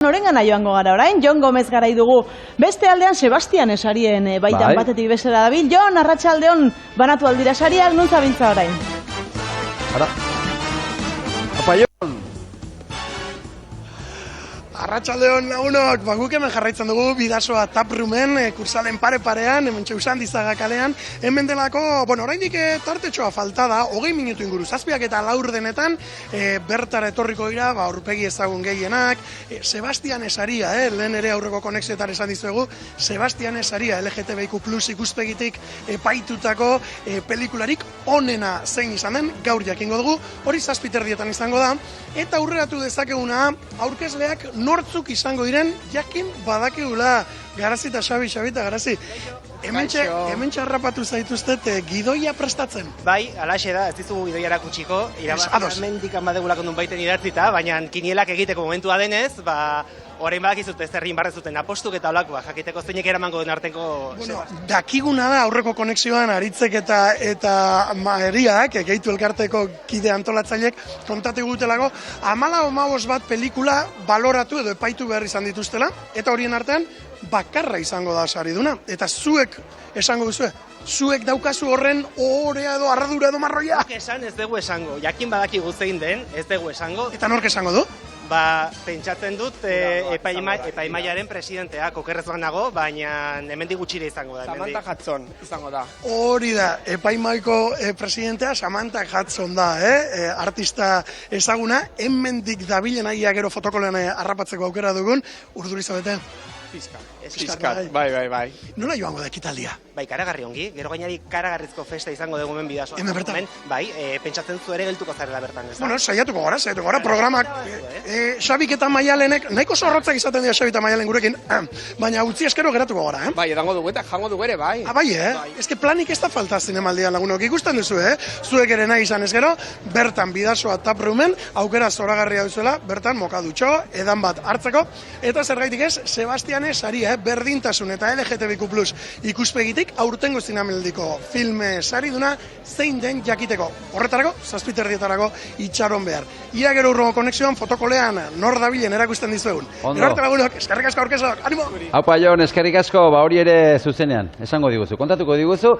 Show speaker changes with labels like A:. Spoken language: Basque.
A: Norengana joango gara orain, Jon Gomez garai dugu. Beste aldean Sebastian esarien baitan batetik bestera dabil. Jon, arratsaldeon banatu aldira sariak, nun zabiltza orain?
B: Ara. Apa, Jon?
C: Arratsaldeon lagunok, guk hemen jarraitzen dugu Bidasoa Taproomen, kursalen pare-parean, hemen Usandizaga kalean, hemen delako, oraindik tartetxoa falta da, 20 minutu inguru, 7:04 denetan, bertara etorriko dira, aurpegi ezagun gehienak, Sebastian Esaria, lehen ere aurreko konexioetan esan dizuegu, Sebastian Esaria, LGTBIQ+ ikuspegitik epaitutako pelikularik onena zein izan den, gaur jakingo dugu, hori 7:30 izango da, eta aurreratu dezakeguna, aurkezleak nortzuk izango diren, jakin badakigula. Garazi eta Xabi eta Garazi. Hemen harrapatu zaituztet gidoia prestatzen.
D: Bai, alaxe da, ez dizugu gidoia erakutsiko, mendik badegulako nun baiten idatzita, baina kinielak egiteko momentua denez, orain badakizut ez herrin barrezuten apostuk eta olakoa, jakiteko zeinek eramango den arteko...
C: Dakiguna da aurreko konexioan Aritzek eta Mariak, gehitu elkarteko kide antolatzaileek, kontatu gutelako, 14 bat pelikula baloratu edo epaitu behar izan dituztela, eta horien artean, bakarra izango da sariduna. Eta zuek esango duzue, zuek daukazu horren ohorea edo arradura edo marroia?
D: Esan ez dugu esango, jakin badakigu zein den, ez dugu esango.
C: Eta nork esango du?
D: Pentsatzen dut epaimaiaren presidentea, okerrez banago, baina hemendik gutxire izango da.
B: Samantha Hudson izango da.
C: Hori da, epaimaiko presidentea Samantha Hudson da, artista ezaguna, hemendik dabilen aia gero fotokolean harrapatzeko aukera dugun, Urdurizabete.
B: Fiskat, bai.
C: Nola joango da ekitaldia?
D: Bai, karagarri ongi, gero gainari karagarrizko festa izango dugu hemen Bidasoa.
C: Hemen bertan?
D: Bai, pentsatzen zu ere geltuko zarela bertan, ez da?
C: Saiatuko gara, programak. Xabik eta Maialenek, nahiko zorrotzak izaten dira Xabik eta Maialen gurekin, baina utzi eskero geratuko gara,
B: Bai, edango dugu eta jango dugu ere, bai.
C: Bai, Ez que planik ez da falta zinemaldian lagunok, ikusten duzu, Zuek ere nahi izan ez gero, bertan Bidasoa Taproomen, aukera zoragarria duzuela, bertan mokadutxo, edan bat hartzeko, eta zergaitik ez, Sebastian Esaria, berdintasun eta LGTBIQ+ ikuspegitik aurtengo zinemeldiko filme sariduna zein den jakiteko. Horretarako, 7:30 itxaron behar. Ia gero urrongo konexioan fotokolean nor dabilen erakusten dizuegun.
B: Ondo.
C: Gero lagunok, eskerrik asko aurkezak, animo!
B: Aupa, Jon, eskerrik asko, hori ere zuzenean, esango diguzu, kontatuko diguzu.